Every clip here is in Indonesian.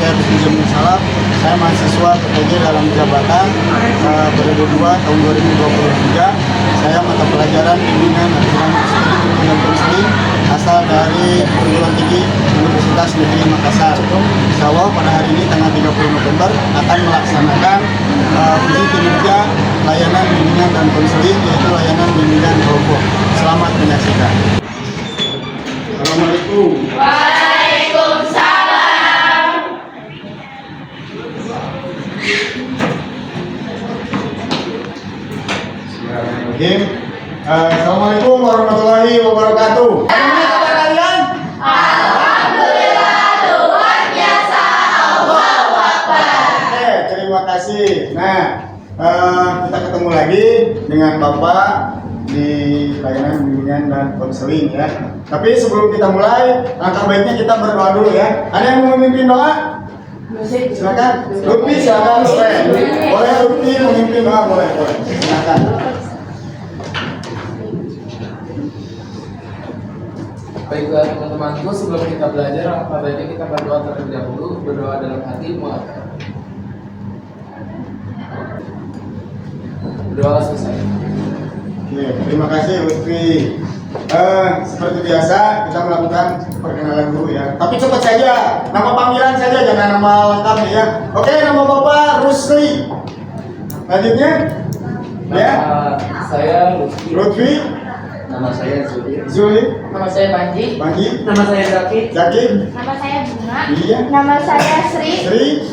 saya Rusdi Jamil Salam. Saya mahasiswa PTG dalam jabatan periode 2 tahun 2023. Saya mata pelajaran bimbingan aturan studi dan konseling asal dari perguruan tinggi Universitas Negeri Makassar. Insya Allah pada hari ini tanggal 30 November akan melaksanakan uji kinerja layanan bimbingan dan konseling, yaitu layanan bimbingan kelompok. Selamat menyaksikan. Assalamualaikum. Waalaikumsalam. Bismillahirrahmanirrahim. Assalamualaikum warahmatullahi wabarakatuh. Bagaimana kabar kalian? Alhamdulillah, luar biasa. Allahu Akbar. Oke, terima kasih. Nah, kita ketemu lagi dengan Bapak di layanan bimbingan dan konseling ya. Tapi sebelum kita mulai, langkah baiknya kita berdoa dulu ya. Ada yang mau memimpin doa? Silakan. Lutfi silakan. Boleh Lutfi memimpin doa, boleh. Silakan. Baiklah teman-temanku, sebelum kita belajar, apa baiknya kita berdoa terlebih dahulu. Berdoa dalam hati, berdoa selesai. Oke, terima kasih Lutfi. Seperti biasa kita melakukan perkenalan dulu ya. Tapi cepat saja, nama panggilan saja, jangan nama lengkapnya ya. Oke, nama Bapak Rusli. Lanjutnya, ya. Saya Lutfi, Nama saya Zuli, Nama saya Panji. Bagi, Nama saya Zaki. Zaki, Nama saya Bunga. Iya, Nama saya Sri. Sri,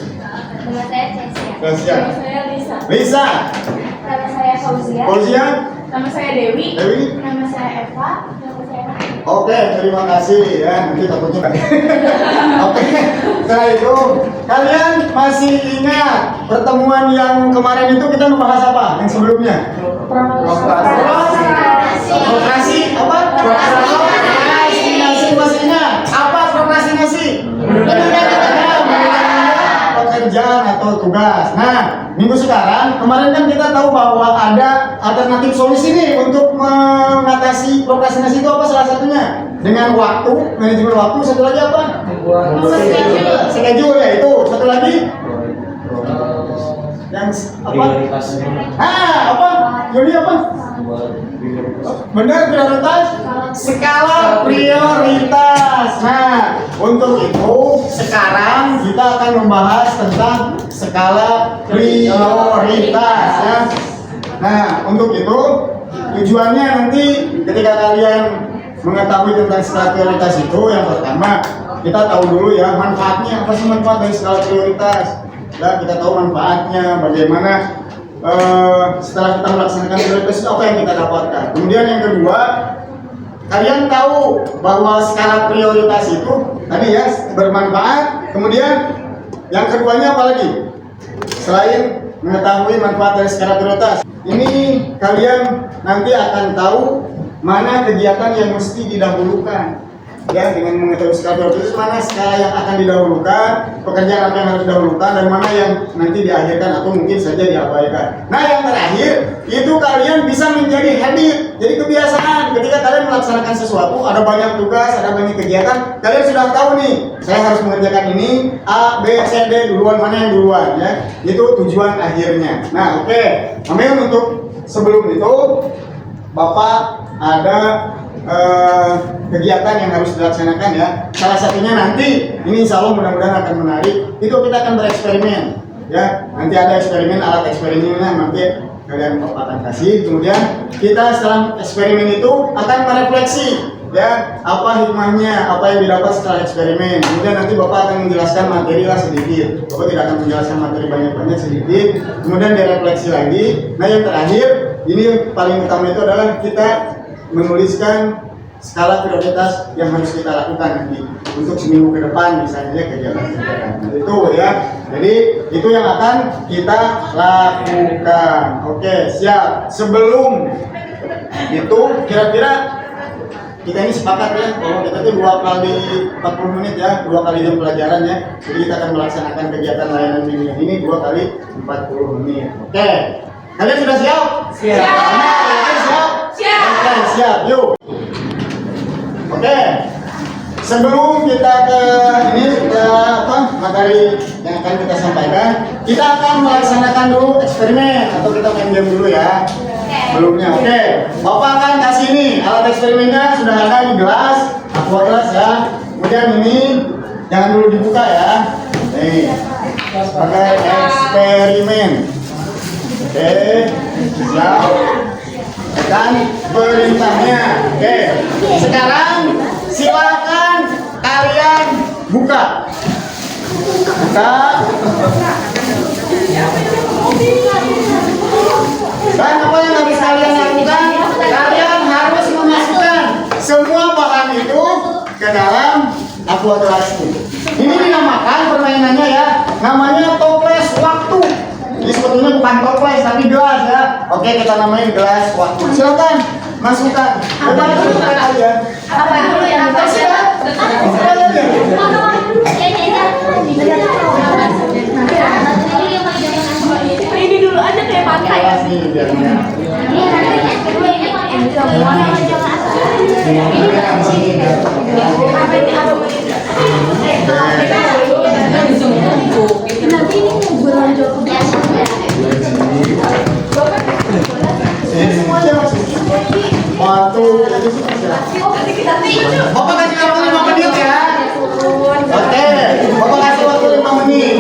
Nama saya Cesia. Gracia, Saya Lisa. Lisa, Nama saya Fauzia. Fauzia, Nama saya Dewi. Dewi. Nama saya Eva. Nama saya Oke, terima kasih ya. Nanti takutnya. Oke, setelah itu kalian masih ingat pertemuan yang kemarin itu kita membahas apa? Yang sebelumnya? Prokrasi apa? Prokrastinasi. Masih ingat? Apa prokrastinasi? Pekerjaan atau tugas. Nah, minggu sekarang kemarin kan kita tahu bahwa ada alternatif solusi nih untuk mengatasi prokrastinasi itu apa salah satunya? Dengan waktu, manajemen waktu. Satu lagi apa? Schedule ya itu. Satu lagi? Yang apa? Apa? Jadi apa? Benar, prioritas? Skala prioritas. Nah, untuk itu sekarang kita akan membahas tentang skala prioritas ya. Nah, untuk itu tujuannya nanti ketika kalian mengetahui tentang skala prioritas itu, yang pertama kita tahu dulu ya manfaatnya. Apa sih manfaat dari skala prioritas? Ya, kita tahu manfaatnya, bagaimana setelah kita melaksanakan prioritas itu apa yang kita dapatkan. Kemudian yang kedua, kalian tahu bahwa skala prioritas itu tadi ya bermanfaat. Kemudian yang keduanya apa lagi? Selain mengetahui manfaat dari skala prioritas, ini kalian nanti akan tahu mana kegiatan yang mesti didahulukan. Ya, dengan mengetahui skala prioritas mana skala yang akan didahulukan, pekerjaan apa yang harus didahulukan, dan mana yang nanti diakhirkan atau mungkin saja diabaikan. Nah, yang terakhir itu kalian bisa menjadi habit, jadi kebiasaan. Ketika kalian melaksanakan sesuatu, ada banyak tugas, ada banyak kegiatan, kalian sudah tahu nih, saya harus mengerjakan ini A, B, C, D duluan, mana yang duluan ya. Itu tujuan akhirnya. Nah, oke. Namun untuk sebelum itu, Bapak ada kegiatan yang harus dilaksanakan ya. Salah satunya nanti, ini insya Allah mudah-mudahan akan menarik. Itu kita akan bereksperimen ya. Nanti ada eksperimen, alat eksperimennya nanti kalian akan kasih. Kemudian kita setelah eksperimen itu akan merefleksi ya, apa hikmahnya, apa yang didapat setelah eksperimen. Kemudian nanti Bapak akan menjelaskan materi lah sedikit. Bapak tidak akan menjelaskan materi banyak-banyak, sedikit. Kemudian direfleksi lagi. Nah, yang terakhir, ini paling utama itu adalah kita menuliskan skala prioritas yang harus kita lakukan nanti untuk seminggu ke depan, misalnya kegiatan-kegiatan itu ya. Jadi itu yang akan kita lakukan. Oke, siap. Sebelum itu kira-kira kita ini sepakat ya bahwa kita itu 2 kali 40 menit ya, 2 kali jam pelajaran ya. Jadi kita akan melaksanakan kegiatan layanan bimbingan ini 2 kali 40 menit. Oke, kalian sudah siap? Siap. Siap. Siap. Oke, siap. Yuk. Oke. sebelum kita ke ini ke apa materi yang akan kita sampaikan, kita akan melaksanakan dulu eksperimen atau kita main game dulu ya. Sebelumnya, oke. Bapak akan kasih ini alat eksperimennya sudah ada di gelas, aqua gelas ya. Kemudian ini jangan dulu dibuka ya. Nih, pakai eksperimen. Oke, siap. Tekan perintahnya. Oke, sekarang silakan kalian buka. Buka. Dan apa yang harus kalian lakukan? Kalian harus memasukkan semua bahan itu ke dalam aqua gelas ini. Ini dinamakan permainannya ya, namanya toples waktu. Ini sebetulnya bukan toples tapi gelas ya. Oke, kita namain gelas waktu. Silakan masukkan. Apa dulu aja? Apa dulu yang Ini dulu aja kayak pantai. Gelas nih biarnya. Semuanya masuk. Waktu itu Bapak kasih waktu 5 menit ya. Oke, Bapak kasih waktu 5 menit.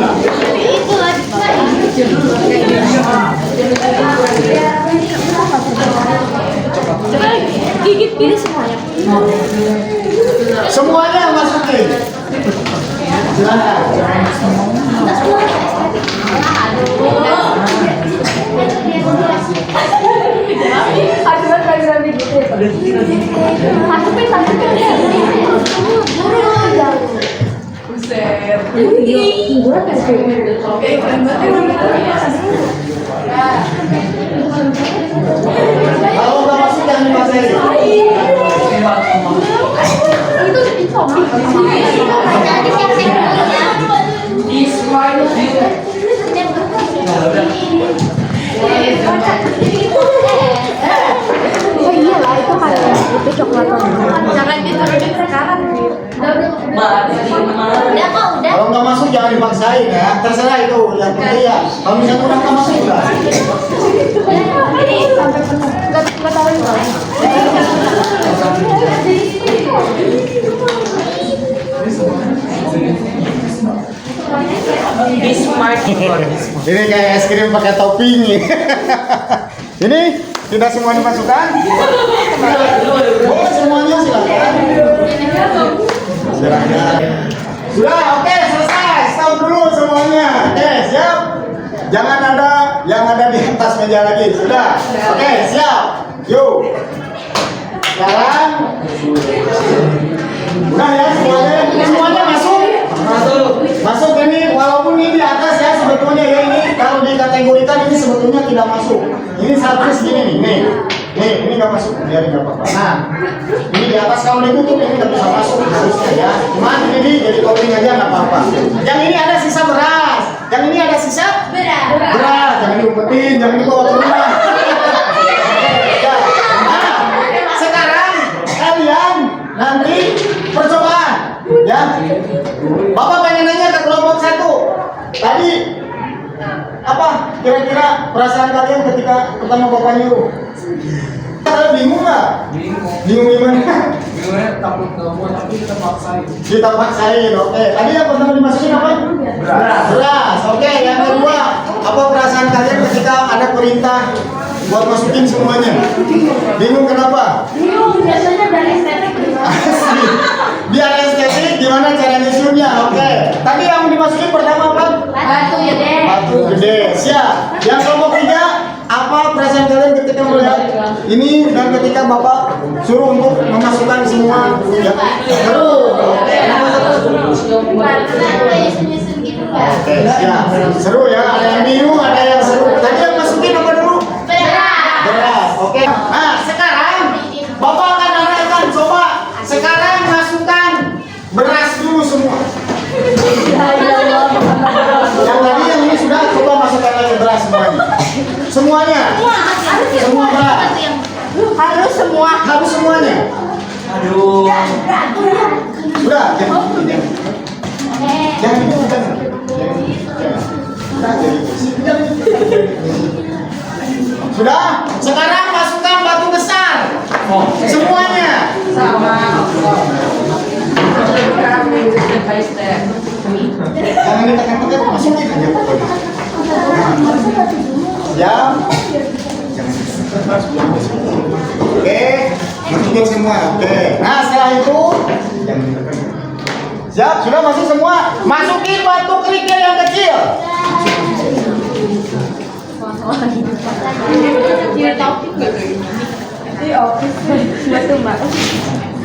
gigit gini semuanya. Semuanya masukin. Silakan. Oke, keren banget. Kalau nggak masuk jangan dimasukin. Oh iyalah itu kan itu coklat. Jangan diturunin sekarang. Udah kok udah. Kalau nggak masuk jangan dipaksain ya. Terserah itu yang penting ya. Kalau misalnya kurang nggak masuk udah. Sampai penuh. Nggak tahu Ini kayak es krim pakai topping nih. Ini tidak semua dimasukkan. Boleh semuanya silakan. Silakan. Sudah, oke selesai. Stop dulu semuanya. Oke siap. Jangan ada yang ada di atas meja lagi. Sudah. Oke siap. Yuk. Sekarang. Udah ya semuanya. Semuanya masuk. Masuk ini walaupun ini di atas ya sebetulnya ya ini kalau dikategorikan ini sebetulnya tidak masuk. Ini satu segini nih. Nih ini nggak masuk biar nggak apa-apa. Nah ini di atas kalau ditutup ini nggak bisa masuk harusnya ya. Cuman ini jadi topping aja nggak apa-apa. Yang ini ada sisa beras. Yang ini ada sisa beras. Jangan diumpetin, jangan dibawa ke rumah. Nah, sekarang kalian nanti percobaan ya. Bapak pengen nanya ke kelompok 1. Tadi apa kira-kira perasaan kalian ketika pertama Bapak nyuruh? Kalian bingung nggak? Bingung gimana? Bingungnya takut nggak mau tapi kita paksain. Kita paksain, oke. Tadi yang pertama dimasukin apa? Beras. Oke. Yang kedua, apa perasaan kalian ketika ada perintah buat masukin semuanya? Bingung kenapa? biasanya dari estetik. Biar estetik, gimana cara nyusunnya? Oke. Tadi yang dimasukin pertama apa? Batu gede. Batu gede. Siap. Yang kelompok 3, apa perasaan kalian ketika melihat ini dan ketika Bapak suruh untuk memasukkan semua? Ya. Seru. Nyusun gitu Pak. Oke, siap. Seru ya. Ada yang bingung, ada yang seru. Tadi yang masukin apa dulu? Beras. Oke. Nah, sekarang Bapak akan arahkan coba. Sekarang masukkan beras dulu semua. Yang tadi yang ini sudah coba masukkan lagi beras semuanya. Semuanya. Semua beras. Harus semua. Harus semuanya. Aduh. Sudah, jangan. Sudah, sekarang masukkan batu besar. Semuanya. Jangan ditekan-tekan, masukin aja pokoknya. Siap. Oke, masukin semua. Oke. Nah, setelah itu jangan ditekan. Siap, sudah masuk semua. Masukin batu kerikil yang kecil.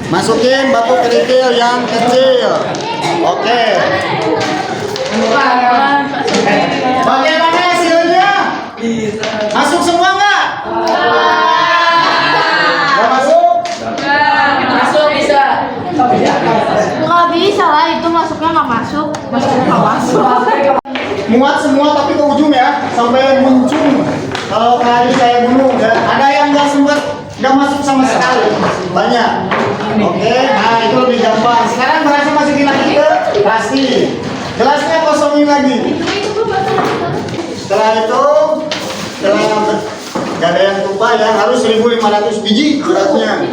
Masukin batu kerikil yang kecil. Oke. Bagaimana hasilnya? Masuk semua nggak? Nggak masuk? Masuk bisa. Nggak bisa lah, itu masuknya nggak masuk. Masuknya nggak masuk. Muat semua tapi ke ujung ya, sampai muncung. Kalau kali kayak gunung ya. Ada yang nggak sempat, nggak masuk sama sekali. Banyak. Oke, nah itu lebih gampang. Sekarang berasa masukin lagi ke plastik. Gelasnya kosongin lagi. Setelah itu, nggak ada yang tumpah ya, harus 1.500 biji beratnya.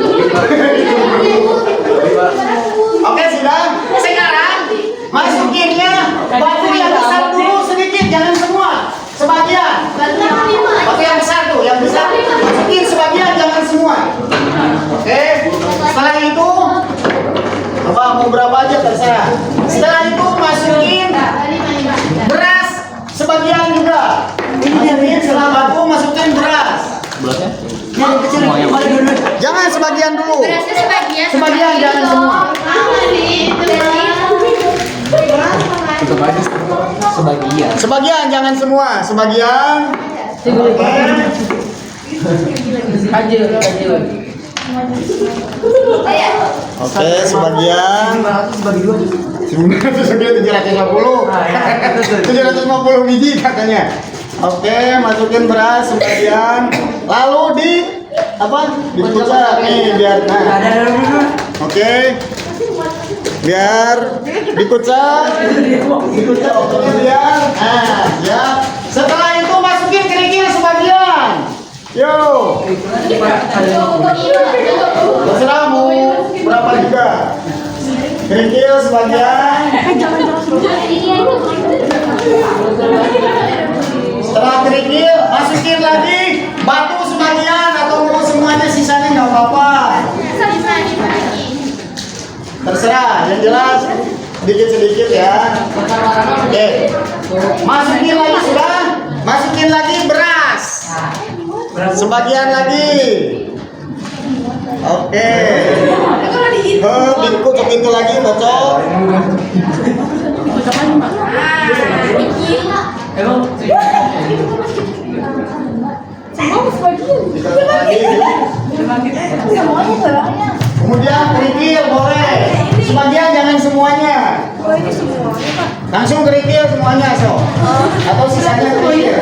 Oke, sudah. Sekarang masukinnya batu yang besar dulu sedikit, jangan semua. Sebagian. Batu yang besar tuh, yang besar. Masukin sebagian, jangan semua. Oke. Setelah itu, apa mau berapa aja terserah. Setelah itu masukin beras sebagian juga. Masukin setelah batu masukin beras. Jangan sebagian dulu. Berasnya sebagian. Sebagian, jangan semua. Sebagian. Sebagian, jangan semua. Sebagian. Oke. Oke, sebagian. 750 biji katanya. Oke, masukin beras sebagian. Lalu diputar nih biar. Oke. Biar dikucak. Oke, biar. Nah, ya. Setelah itu masukin kerikil sebagian. Yo. Terserah mau berapa juga. Kerikil sebagian. Setelah kerikil, masukin lagi batu sebagian atau mau semuanya sisanya nggak apa-apa. Terserah, yang jelas sedikit-sedikit ya. Oke. Masukin lagi sudah. Masukin lagi beras. Sebagian lagi. Oke. Dikucuk itu lagi, kocok. Kemudian kerikil boleh. Sebagian jangan semuanya. Langsung kerikil semuanya, so. Atau sisanya kerikil.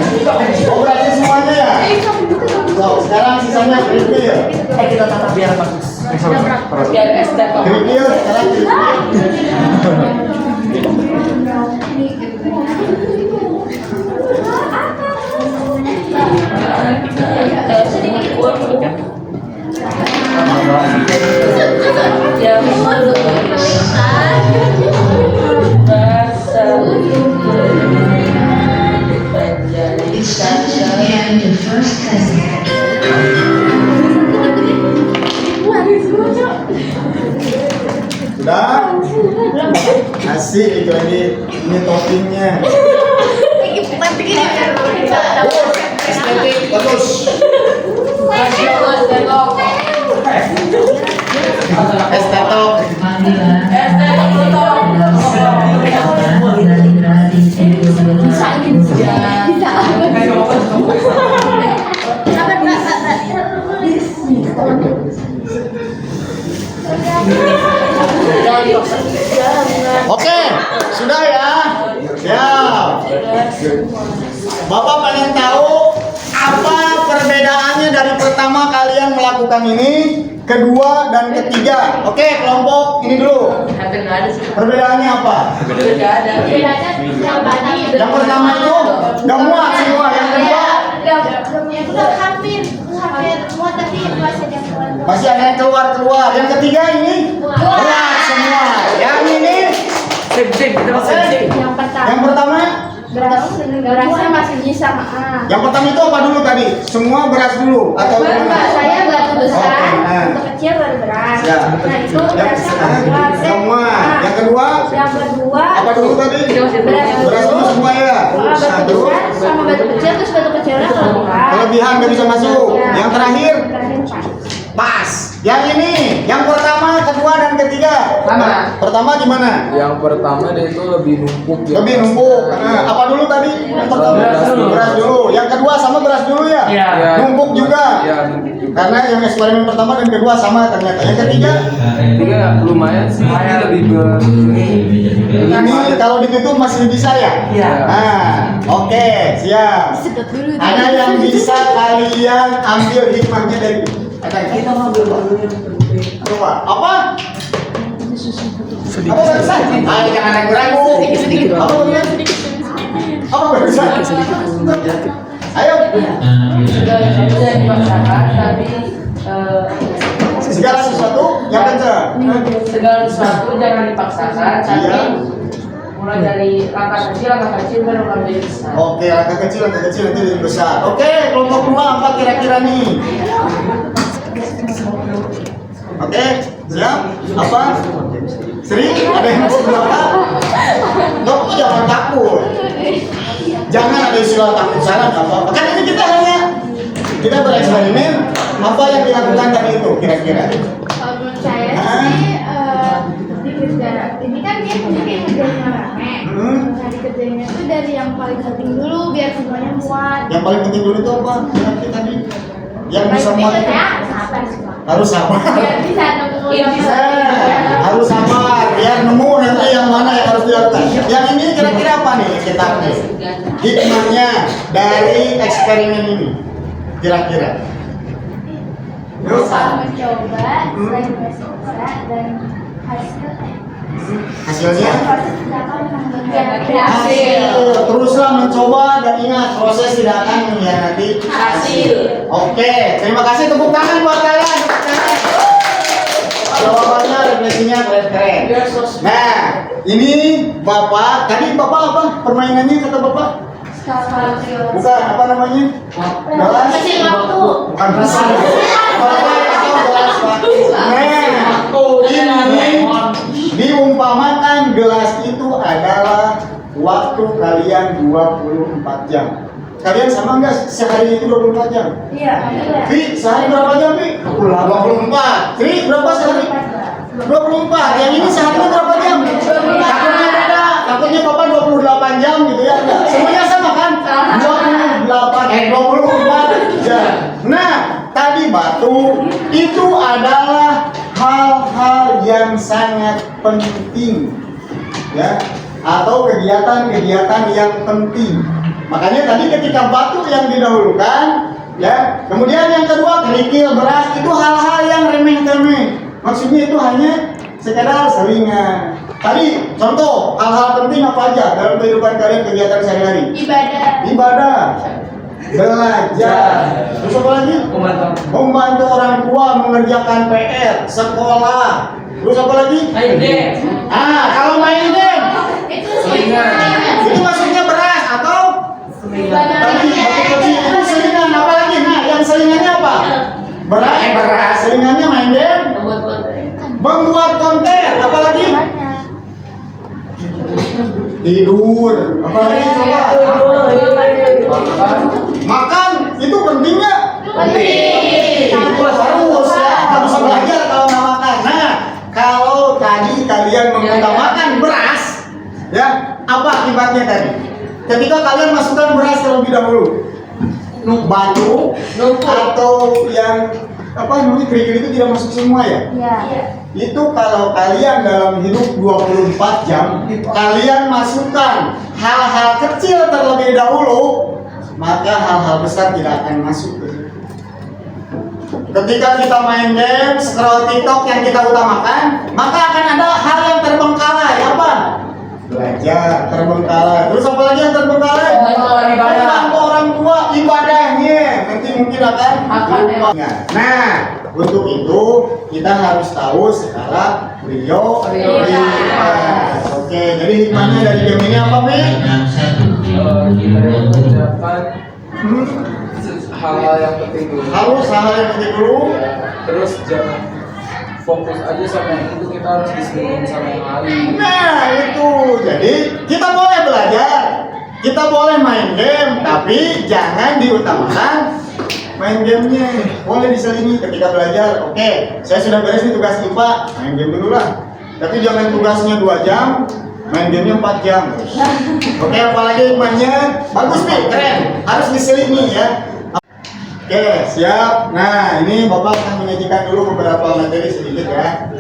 Oh, berarti semuanya ya. So, sekarang sisanya kerikil. Kita tata biar bagus. Biar estetik. Kerikil, sekarang kerikil. Sudah? Asik itu ini toppingnya. Estetik bagus. Estetok. Oke, sudah ya. Siap. Bapak pengen tahu apa perbedaannya dari pertama kalian melakukan ini kedua dan ketiga. Oke, kelompok ini dulu. Hampir nggak ada sih. Perbedaannya apa? Hampir nggak ada. Bedanya yang tadi. Yang pertama itu nggak muat semua. Yang kedua Udah hampir muat tapi masih ada yang keluar. masih ada yang keluar. Yang ketiga ini berat semua. Yang ini Yang pertama. yang pertama. Berasnya masih bisa Yang pertama itu apa dulu tadi? Semua beras dulu atau gimana? Saya batu besar, Oke, untuk kecil baru beras. Ya. Nah itu Yang berasnya keluar. semua. Yang kedua Yang kedua apa dulu tadi? Beras dulu semua ya. batu Satu. besar sama batu kecil, terus batu kecilnya keluar. Kelebihan nggak bisa masuk. Yang terakhir Terakhir pas. pas. Yang ini, yang pertama, kedua dan ketiga. Sama. Pertama gimana? Yang pertama dia itu lebih numpuk ya. Lebih numpuk. Nah, apa dulu tadi? Yang pertama Beras dulu. beras dulu. Yang kedua sama beras dulu ya. Iya. Ya. Numpuk juga. Ya, numpuk juga. Karena yang eksperimen pertama dan kedua sama ternyata. Yang ketiga Ketiga lumayan sih, ini lebih ber ini kalau ditutup masih bisa ya? Iya. Nah, oke, siap. Sedot dulu. Ada yang bisa kalian ambil hikmahnya dari ada kita ambil coba apa? Apa barusan? Ayo jangan ragu-ragu. Apa barusan? Apa barusan? Ayo. Sudah dipaksakan tapi Segala sesuatu yang kencang. segala sesuatu jangan dipaksakan tapi Iya. mulai dari langkah kecil baru menjadi besar. Oke, langkah kecil nanti jadi besar. Oke, kelompok dua apa kira-kira nih? Oke, siap? Apa? Sri, ada yang masih berapa? Kamu jangan takut. Jangan ada istilah takut salah, nggak apa-apa. Kan ini kita bereksperimen. Apa yang dilakukan tadi itu kira-kira? Kalau menurut saya sih di kerja ini kan dia kayak kerjanya rame. Nah dikerjainnya tuh dari yang paling penting dulu biar semuanya muat. Yang paling penting dulu itu apa? Nanti tadi yang bisa muat itu sabar semua. harus sabar. Biar bisa nemu yang Harus sabar biar nemu nanti yang mana yang harus dilakukan. Yang ini kira-kira apa nih kita nih? Hikmahnya dari eksperimen ini kira-kira. bisa mencoba, selain mencoba dan hasilnya. Hasilnya Proses tidak akan mengkhianati hasil. Teruslah mencoba dan ingat proses tidak akan mengkhianati Hasil. Oke, terima kasih, tepuk tangan buat kalian. Tepuk tangan. Jawabannya refleksinya keren-keren. Nah, ini Bapak, tadi Bapak apa permainannya kata Bapak? Bukan, apa namanya? Gelas? Mesin waktu. Bukan mesin. Bapak itu gelas waktu. Nah, ini diumpamakan gelas itu adalah waktu kalian 24 jam. Kalian sama nggak sehari itu 24 jam? Iya. Fi, sehari berapa jam, Fi? 24. Fi, berapa sehari? 24. Yang ini sehari berapa jam? Takutnya beda. Takutnya Bapak 28 jam gitu ya. Enggak. Semuanya sama kan? 24 jam. Nah, tadi batu itu adalah hal-hal yang sangat penting. Ya, atau kegiatan-kegiatan yang penting. Makanya tadi ketika batu yang didahulukan, ya, kemudian yang kedua kerikil, beras, itu hal-hal yang remeh-temeh. Maksudnya itu hanya sekadar selingan. Tadi contoh hal-hal penting apa aja dalam kehidupan kalian, kegiatan sehari-hari? Ibadah, belajar, terus apa lagi? Membantu orang tua mengerjakan PR, sekolah, terus apa lagi? Kalau main game, itu maksudnya beras atau tadi batu kecil itu selingan, apa lagi? Nah, yang selingannya apa? Beras, selingannya main game, membuat konten, apa lagi? Tidur, apa lagi coba? Makan, itu penting nggak? Penting. Itu harus ya, harus belajar kalau nggak makan. Nah, kalau tadi kalian mengutamakan beras, ya, apa akibatnya tadi? Ketika kalian masukkan beras terlebih dahulu, batu atau yang apa namanya kerikil itu tidak masuk semua ya? Iya. Itu kalau kalian dalam hidup 24 jam, kalian masukkan hal-hal kecil terlebih dahulu, maka hal-hal besar tidak akan masuk ke situ. ketika kita main game, scroll TikTok yang kita utamakan, maka akan ada hal yang terbengkalai. Apa? Belajar terbengkalai. Terus apa lagi yang terbengkalai? Orang tua ibadahnya nanti mungkin akan lupa. Nah, untuk itu kita harus tahu skala prioritas. Oke, jadi hikmahnya dari game ini apa, Mi? Kita mengerjakan hal-hal yang penting dulu. Harus hal yang penting dulu. Terus jangan fokus aja sama yang itu, kita harus disiplin sama yang lain. Nah, itu. Jadi kita boleh belajar, kita boleh main game, tapi jangan diutamakan main gamenya. Boleh diselingi ketika belajar. Oke, saya sudah beres nih tugas IPA, main game dulu lah. Tapi jangan tugasnya 2 jam, main gamenya 4 jam. Oke, apalagi hikmahnya bagus nih, keren. Harus diselingi ya. Oke, siap. Nah, ini Bapak akan menyajikan dulu beberapa materi sedikit ya.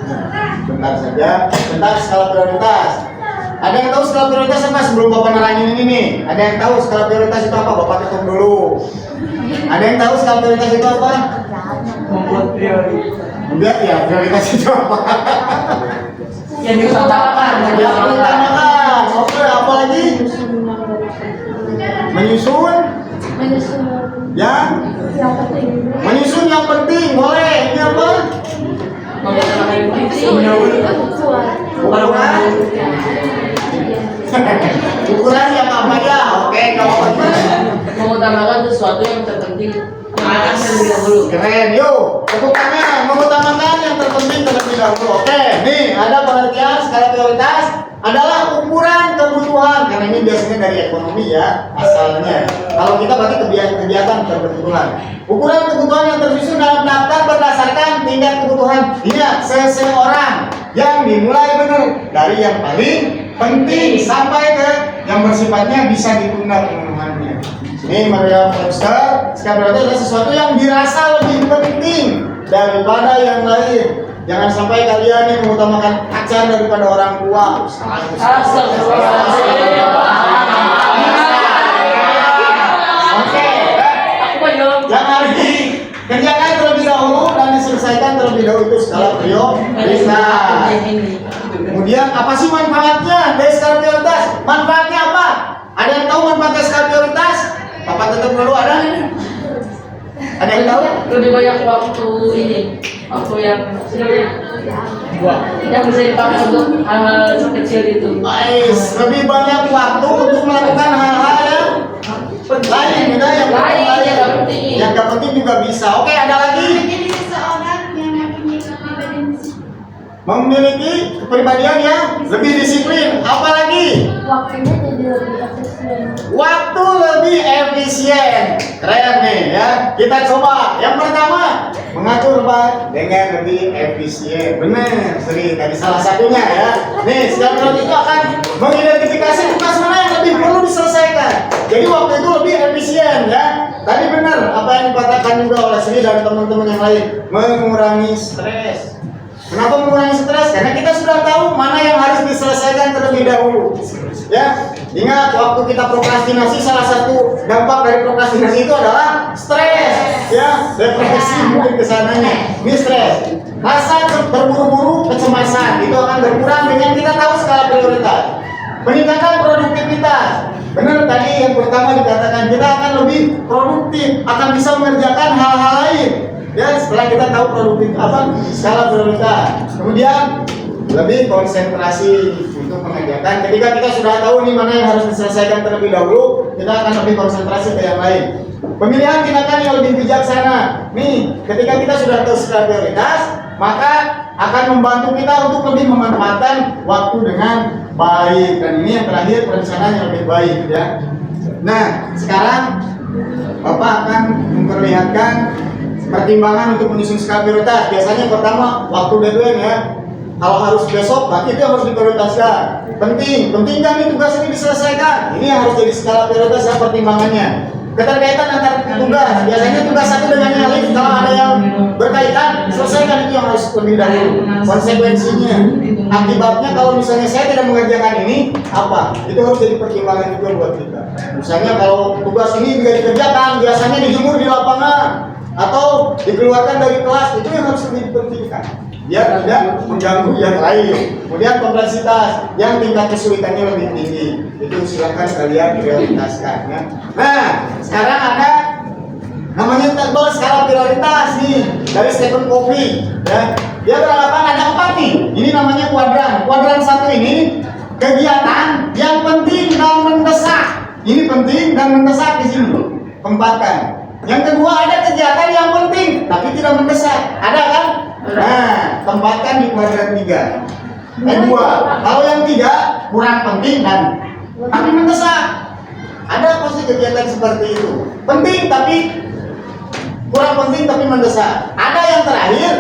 Bentar saja. Tentang skala prioritas. Ada yang tahu skala prioritas apa sebelum Bapak nerangin ini nih? Ada yang tahu skala prioritas itu apa? Bapak tutup dulu. Ada yang tahu skala prioritas itu apa? Membuat prioritas. Enggak ya, prioritas itu apa? Yang diutamakan. Yang diutamakan. Oke, apa lagi? Menyusun yang menyusun yang penting. Boleh. Ini apa? Ukuran yang apa ya? Oke, kalau Mengutamakan sesuatu yang terpenting. Terlebih dahulu. keren, yuk tepuk tangan. Mengutamakan yang terpenting terlebih dahulu. Oke, nih ada pengertian skala prioritas adalah ukuran kebutuhan, karena ini biasanya dari ekonomi ya asalnya. Kalau kita berarti kegiatan kebutuhan. Ukuran kebutuhan yang tersusun dalam daftar berdasarkan tingkat kebutuhan. Ingat, seseorang yang dimulai benar dari yang paling penting sampai ke yang bersifatnya bisa ditunda pemenuhannya. Ini Maria Webster, skala prioritas adalah sesuatu yang dirasa lebih penting daripada yang lain. Jangan sampai kalian yang mengutamakan pacar daripada orang tua. Oke, yang harus dikerjakan terlebih dahulu dan diselesaikan terlebih dahulu itu skala prioritas. Kemudian apa sih manfaatnya dari skala prioritas? Manfaatnya apa? Ada yang tahu manfaatnya skala prioritas? Bapak tetap dulu ada? Ada yang tahu? Lebih banyak waktu ini, waktu yang bisa dipakai untuk hal-hal kecil itu. Nice. Lebih banyak waktu untuk melakukan hal-hal yang lain, beda yang penting. Yang gak penting juga bisa. Oke, ada lagi? Jadi seseorang yang Memiliki kepribadian yang lebih disiplin. Apa lagi? waktunya jadi lebih efisien. Waktu lebih efisien. Keren nih ya. Kita coba. Yang pertama, mengatur waktu dengan lebih efisien. Benar, Sri. Tadi salah satunya ya. Nih, skala itu akan mengidentifikasi tugas mana yang lebih perlu diselesaikan. Jadi waktu itu lebih efisien ya. Tadi benar apa yang dikatakan juga oleh Sri dan teman-teman yang lain, mengurangi stres. Kenapa mengurangi stres? Karena kita sudah tahu mana yang harus diselesaikan terlebih dahulu. Ya, ingat waktu kita prokrastinasi, salah satu dampak dari prokrastinasi itu adalah stres. Ya, depresi mungkin kesananya. Ini stres. Rasa terburu-buru, kecemasan itu akan berkurang dengan kita tahu skala prioritas. Peningkatan produktivitas. Benar tadi yang pertama dikatakan kita akan lebih produktif, akan bisa mengerjakan hal-hal lain. Ya, setelah kita tahu produktif apa skala prioritas, kemudian lebih konsentrasi untuk mengerjakan. Ketika kita sudah tahu nih mana yang harus diselesaikan terlebih dahulu, kita akan lebih konsentrasi ke yang lain. Pemilihan tindakan yang lebih bijaksana. Nih, ketika kita sudah tahu skala prioritas, maka akan membantu kita untuk lebih memanfaatkan waktu dengan baik. Dan ini yang terakhir, perencanaan yang lebih baik ya. Nah, sekarang Bapak akan memperlihatkan pertimbangan untuk menyusun skala prioritas. Biasanya pertama waktu deadline ya. Kalau harus besok, berarti itu harus diprioritaskan. Penting kan nih tugas ini diselesaikan. Ini yang harus jadi skala prioritas ya pertimbangannya. Keterkaitan antar tugas. Biasanya tugas satu dengan yang lain kalau ada yang berkaitan, selesaikan itu yang harus lebih dahulu. Konsekuensinya, akibatnya kalau misalnya saya tidak mengerjakan ini, apa? Itu harus jadi pertimbangan juga buat kita. Misalnya kalau tugas ini tidak dikerjakan, biasanya dijemur di lapangan. atau dikeluarkan dari kelas, itu yang harus dipentingkan biar tidak mengganggu yang lain. Kemudian kompleksitas yang tingkat kesulitannya lebih tinggi, itu silakan kalian prioritaskan ya. Nah, sekarang ada namanya tabel skala prioritas nih dari Stephen Covey ya. Dia berhadapan ada 4 nih. Ini namanya kuadran. Kuadran 1 ini kegiatan yang penting dan mendesak. Ini penting dan mendesak di sini. Tempatkan. Yang kedua ada kegiatan yang penting tapi tidak mendesak. Ada kan? Nah, tempatkan di kuadran 3. Kedua, kalau yang 3 kurang penting dan tapi mendesak. Ada pasti kegiatan seperti itu. Penting tapi kurang penting tapi mendesak. Ada yang terakhir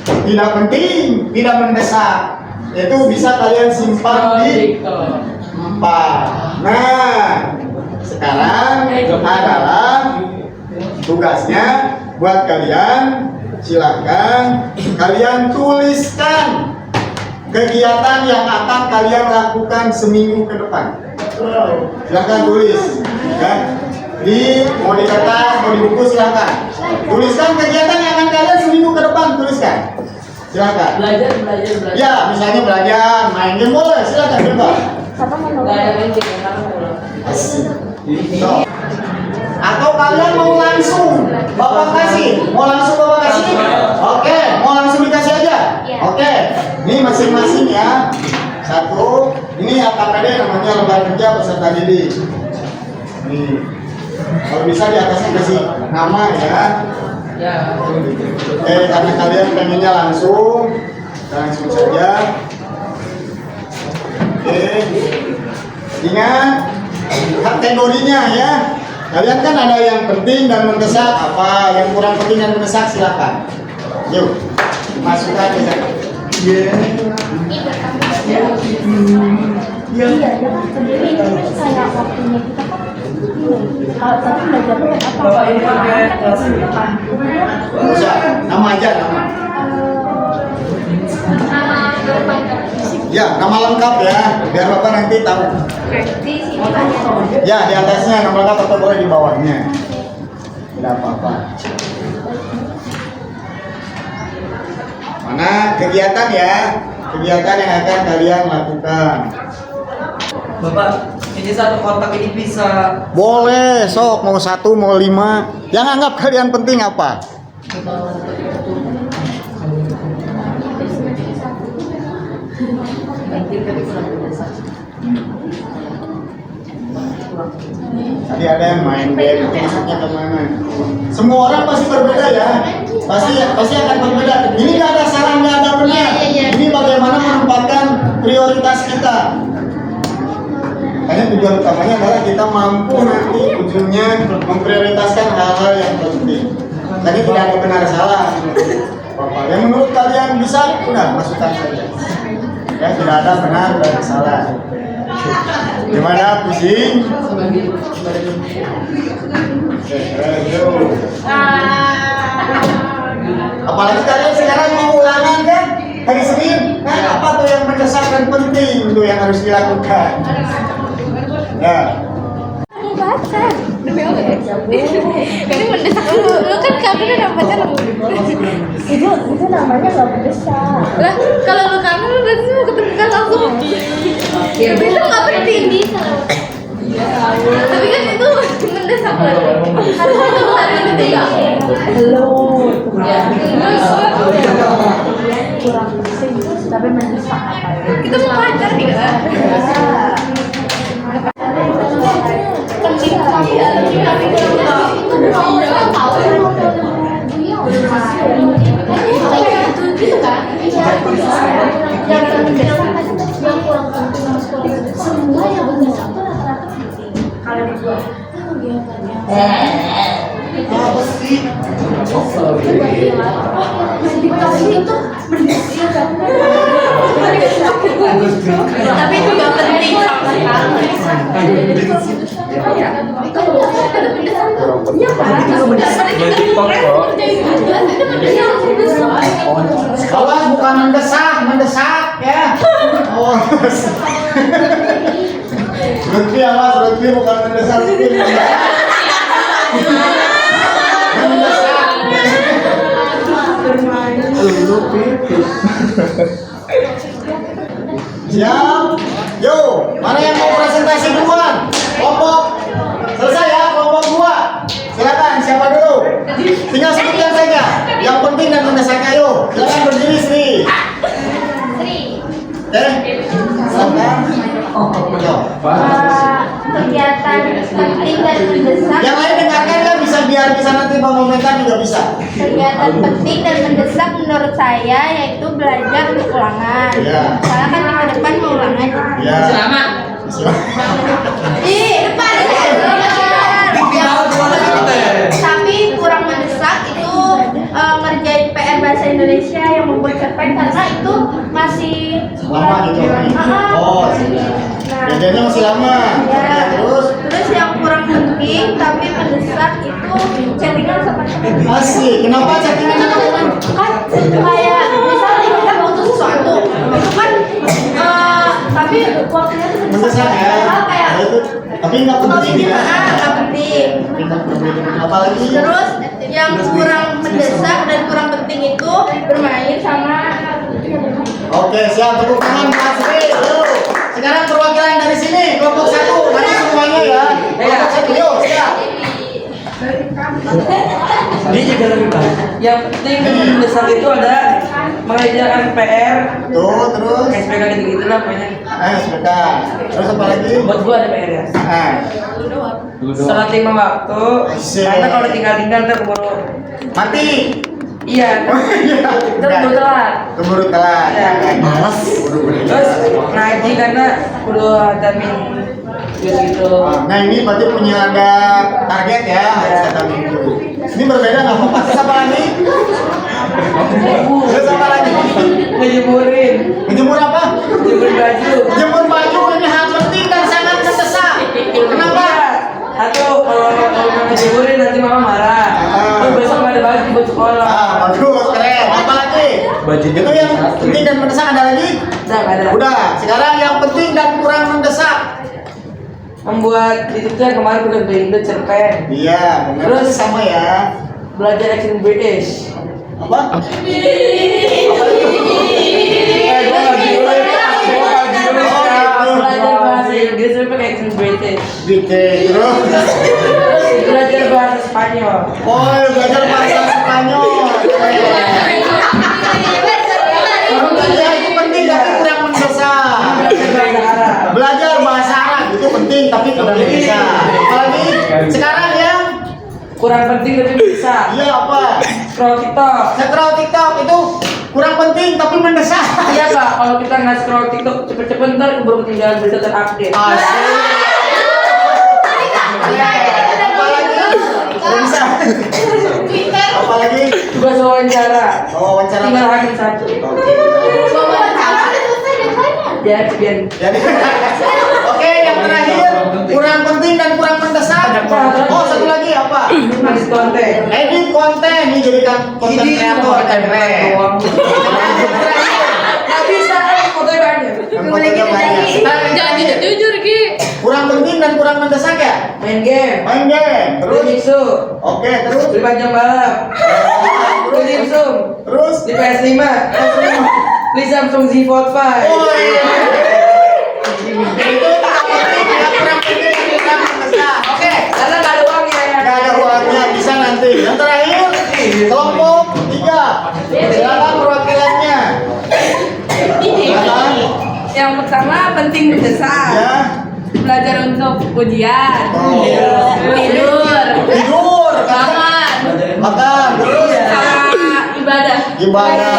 tidak penting, tidak mendesak. Itu bisa kalian simpan di 4. Nah, sekarang adalah tugasnya buat kalian. Silakan kalian tuliskan kegiatan yang akan kalian lakukan seminggu ke depan. Silakan tulis ya. Mau di kertas, mau di buku, silakan tuliskan kegiatan yang akan kalian seminggu ke depan. Tuliskan, silakan. Belajar. Ya, misalnya belajar, main game boleh, silakan bebas. So. Atau kalian mau langsung Bapak kasih? Mau langsung Bapak kasih? Oke, mau langsung dikasih aja? Oke, ini masing-masing ya. 1, ini AKPD namanya lembar kerja peserta didik. Nih, kalau bisa di atasnya kasih nama ya. Ya. Karena kalian pengennya langsung saja. Ingat kategorinya ya. Kalian kan ada yang penting dan mendesak, apa yang kurang penting dan mendesak silakan. Yuk, masukkan ya. Iya, jangan sendiri kayak waktunya kita kan. Kalau tadi belajarnya apa? Bapak ini pakai kelas Bisa, nama aja nama. Ya, nama lengkap ya, biar Bapak nanti tahu. Di sini banyak. Ya, di atasnya nama lengkap atau boleh di bawahnya. Tidak apa-apa. Mana kegiatan ya? Kegiatan yang akan kalian lakukan. Bapak, ini satu kotak ini bisa. Boleh, sok mau 1 mau 5. Yang anggap kalian penting apa? Tadi ada yang main game, masuknya kemana? Semua orang pasti berbeda ya, pasti akan berbeda. Ini nggak ada salah, nggak ada benar. Ini bagaimana menempatkan prioritas kita. Hanya tujuan utamanya adalah kita mampu nanti ujungnya memprioritaskan hal-hal yang penting. Tadi tidak ada benar salah. Bapak, yang menurut kalian bisa, udah masukkan saja. Ya, tidak ada benar dan salah. Gimana, pusing? Apalagi kalian sekarang mau ulangan kan? Hari Senin, kan apa tuh yang mendesak dan penting tuh yang harus dilakukan? Ya. Baca. Demi Allah ya. Ini mendesak lu kan kamu udah baca lu. Itu namanya nggak mendesak. Lah kalau lu kamu lu berarti mau ketemu kan langsung. Tapi itu nggak penting bisa. Tapi kan itu mendesak loh. Harus itu bukan penting nggak? Belum. Ya. Kurang penting tapi mendesak apa ya? Kita mau pacar nih kan? Semua yang mendesak itu rata-rata penting. Kalau dibuat Apa sih? tapi itu nggak penting sama Kalau bukan mendesak ya. Oh. Berarti awas, berarti bukan mendesak. Mendesak. dulu Siap. Yo, mana yang mau presentasi duluan? Kelompok selesai ya, kelompok 2. Silakan, siapa dulu? Tinggal sebutkan saja. Yang penting dan mendasarnya, yo. Silakan berdiri, Sri. Oke. Silakan. Yo. Kegiatan penting dan mendesak. Yang lain dengarkan kan biar bisa nanti mengomentari juga bisa. Kegiatan penting dan mendesak menurut saya yaitu belajar untuk ulangan. Iya. Soalnya kan minggu depan mau ulangan. Ya. Selamat. Di depan. Tapi kurang mendesak itu ngerjain PR bahasa Indonesia yang membuat cerpen karena itu masih Lama gitu. Oh, belajarnya masih lama. Ya. Terus Yang kurang penting tapi mendesak itu chattingan sama teman. asik. Kenapa chattingan sama teman? Kan kayak misalnya kita butuh sesuatu itu kan tapi waktunya tuh Mendesak ya. kayak Nah, itu. Tapi nggak penting ya. nggak penting. Tapi nggak penting. Apalagi Terus yang kurang mendesak dan kurang penting itu bermain sama. Oke, siap. Tepuk tangan Pak Sri. Yuk. Sekarang perwakilan dari sini, kelompok 1. Mari semuanya ya. Kelompok 1, yuk. Siap. Dia juga lebih baik. Yang penting mendesak itu ada mengerjakan PR, Tuh, terus. SPK gitu-gitu lah pokoknya. Sebentar. Terus apa lagi? Buat gua ada PR ya. Ah. Sholat 5 waktu. Asik. Karena kalau tinggal-tinggal ntar keburu. Mati. Iya. Oh iya. Itu keburu telat. Keburu telat. Iya. Malas. Terus ngaji karena udah vitamin gitu. Nah ini berarti punya ada target ya, harus kata minggu. Ini berbeda nggak apa-apa. Terus apa lagi? Terus apa lagi? Ngejemurin. Menjemur apa? Ngejemurin baju. Jemur baju ini hal penting dan sangat mendesak. Kenapa? Satu, kalau nggak ngejemurin nanti mama marah. Terus besok nggak ada baju buat sekolah. Bagus, keren. Apa lagi? Baju Itu yang penting dan mendesak ada lagi? Udah nggak ada. Udah. Sekarang yang penting dan kurang mendesak. Membuat itu tuh yang kemarin udah bikin itu cerpen. Iya, benar. Terus sama ya. belajar accent British. Apa? Belajar bahasa Inggris tapi pakai accent British. Bikin. Terus. Belajar bahasa Spanyol. Oh, belajar bahasa Spanyol. Belajar itu penting tapi kurang mendesak. Belajar bahasa Arab. Belajar bahasa Arab itu penting tapi kurang mendesak. Apalagi sekarang yang Kurang penting tapi bisa. iya apa? Scroll TikTok. Scroll TikTok itu kurang penting tapi mendesak. Iya kak, kalau kita nggak scroll TikTok cepet-cepet ntar keburu ketinggalan berita terupdate. Asik. Apalagi? Bisa. Apalagi? Tugas wawancara. Oh, wawancara. Tinggal hakim satu. Oke. Ya, biar. Jadi, oke, yang terakhir kurang penting dan kurang mendesak. Oh, satu lagi apa? Nulis konten. Edit konten nih jadikan konten kreator keren. Nggak bisa, fotonya banyak. Fotonya banyak. Jangan jujur Ki. Kurang penting dan kurang mendesak ya? Main game. Main game. Terus Terus. isu. Oke, terus. Beli panjang balap. Beli dimsum. Terus. Beli PS5. Beli Samsung Z Fold 5. Oh iya. Itu kurang penting dan kurang mendesak. Oke. Karena nggak ada uangnya ya. Nggak ada uangnya, bisa nanti. Yang terakhir, kelompok 3. Silakan perwakilannya. Silakan. Yang pertama penting mendesak. Ya. Belajar untuk ujian. Oh. Tidur. Tidur. Makan. Makan. Terus. Sama ibadah. Ibadah.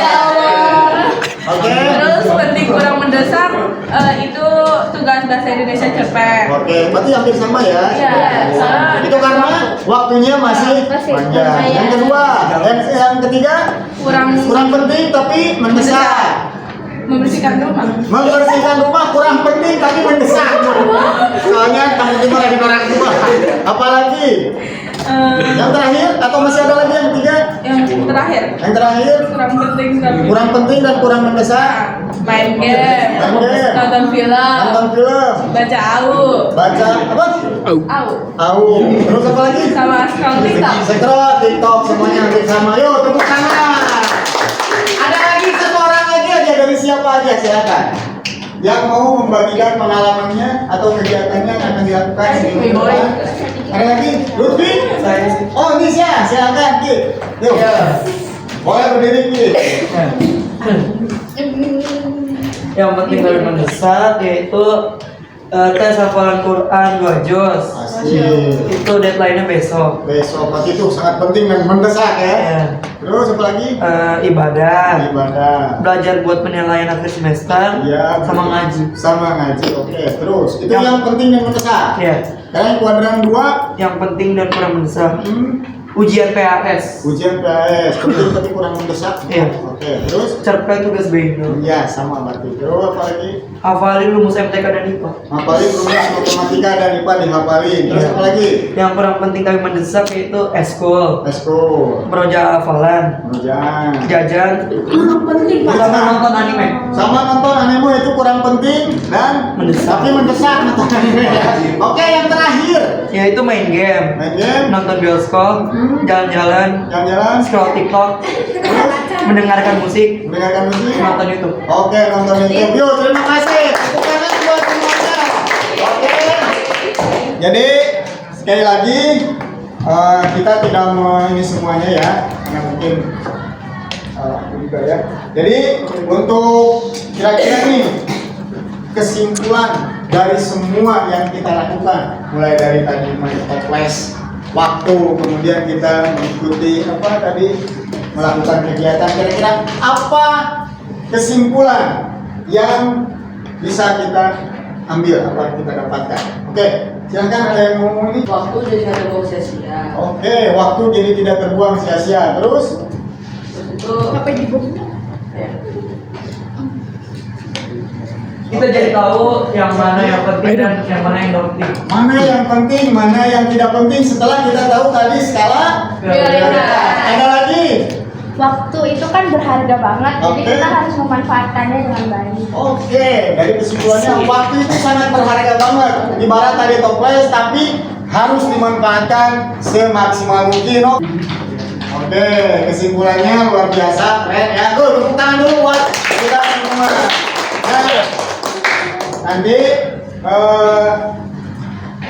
Oke. Terus penting kurang mendesak itu tugas bahasa Indonesia cerpen. Oke, berarti hampir sama ya. Iya. Soalnya Itu karena waktunya masih panjang. Yang kedua, yang ketiga kurang penting tapi mendesak. membersihkan rumah. Membersihkan rumah kurang penting tapi mendesak. Soalnya kamu timur lagi orang tua. Apalagi yang terakhir atau masih ada lagi yang ketiga? Yang terakhir Yang terakhir kurang penting tapi kurang penting dan kurang mendesak. main game, Main game. nonton film, Nonton film, baca AU, baca apa? Au. Terus apa lagi? sama scroll TikTok. Scroll TikTok semuanya hampir sama. Yuk tepuk tangan. siapa aja silakan. Yang mau membagikan pengalamannya atau kegiatannya yang akan dilakukan di depan. Ada lagi? Lutfi? Saya sih. Oh, ini silakan, Ki. Yuk. Boleh berdiri, Ki. Yang penting dari mendesak yaitu tes hafalan Quran 2 juz. Asik. Itu deadline-nya besok. Besok pasti itu sangat penting dan mendesak ya. Ya. Terus apa lagi? Ibadah. Ibadah. Belajar buat penilaian akhir semester. Ya, Sama betul. ngaji. Sama ngaji. Oke, terus itu Yang- yang penting dan mendesak. Ya. Sekarang kuadran 2 Yang penting dan kurang mendesak. Ujian PAS. ujian PS penting tapi kurang mendesak. Iya. Oke, terus Cerpen tugas BINO. ya sama berarti. Terus apa lagi? Hafalin rumus MTK dan IPA. Hafalin rumus matematika dan IPA dihafalin. Terus Iya. apa lagi? Yang kurang penting tapi mendesak yaitu eskul, Esko, meroja hafalan, Jangan. jajan, sama nonton anime. Sama nonton anime itu kurang penting dan Mendesak. tapi mendesak nonton anime. Oke, yang terakhir Yaitu main game, main game, nonton bioskop, jalan-jalan, jalan-jalan, scroll TikTok, mendengarkan musik, mendengarkan musik. nonton YouTube. Oke, nonton YouTube. Yuk, terima kasih. Tepuk tangan buat semuanya. Oke. Jadi sekali lagi kita tidak mau ini semuanya ya, karena mungkin aku juga ya. Jadi untuk kira-kira nih kesimpulan dari semua yang kita lakukan, mulai dari tadi mengikuti les waktu, kemudian kita mengikuti apa tadi melakukan kegiatan, kira-kira apa kesimpulan yang bisa kita ambil, apa yang kita dapatkan? Oke, silakan ada yang mau ngomong ini. Waktu jadi nggak terbawa sia-sia. Oke, waktu jadi tidak terbuang sia-sia. Terus Terus itu Apa di buku? Kita jadi tahu yang mana yang penting dan yang mana yang tidak penting. mana yang penting, mana yang tidak penting setelah kita tahu tadi skala Prioritas. Ada lagi? Waktu itu kan berharga banget, jadi Oke. kita harus memanfaatkannya dengan baik. Oke, dari kesimpulannya waktu itu sangat berharga banget. Ibarat tadi toples tapi harus dimanfaatkan semaksimal mungkin. Oke, kesimpulannya luar biasa, keren ya. Tuh, tepuk tangan dulu buat kita semua. Nah, nanti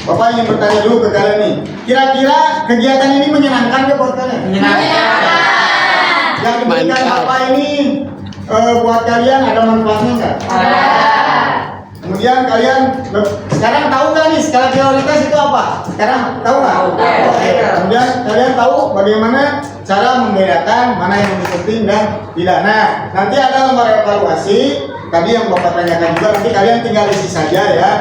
Bapak ingin bertanya dulu ke kalian nih. Kira-kira kegiatan ini menyenangkan nggak buat kalian? Yang diberikan Bapak ini buat kalian ada manfaatnya nggak? Kemudian kalian sekarang tahu nggak nih skala prioritas itu apa? Sekarang tahu nggak? Oke. Kemudian kalian tahu bagaimana cara membedakan mana yang lebih penting dan tidak. Nah, nanti ada lembar evaluasi. Tadi yang Bapak tanyakan juga, nanti kalian tinggal isi saja ya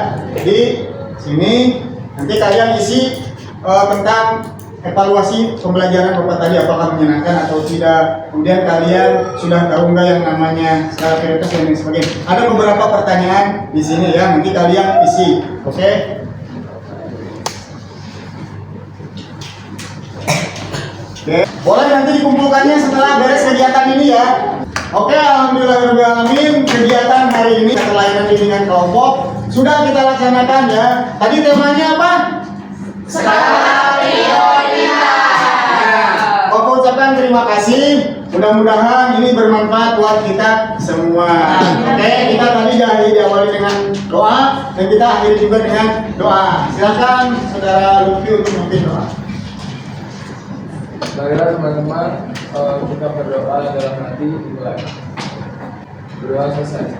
di sini. Nanti kalian isi tentang evaluasi pembelajaran Bapak tadi, apakah menyenangkan atau tidak. Kemudian kalian sudah tahu nggak yang namanya skala prioritas dan lain sebagainya. Ada beberapa pertanyaan di sini ya, nanti kalian isi. Oke? Oke. Boleh nanti dikumpulkannya setelah beres kegiatan ini ya. Oke, alhamdulillahirobbilalamin, kegiatan hari ini pelayanan bimbingan kelompok sudah kita laksanakan ya. Tadi temanya apa? Skala prioritas. Bapak ucapkan terima kasih. Mudah-mudahan ini bermanfaat buat kita semua. Oke, kita tadi diawali dengan doa dan kita akhiri juga dengan doa. Silakan Saudara Lutfi untuk memimpin doa. Baiklah teman-teman, kita berdoa dalam hati dimulai. Berdoa selesai.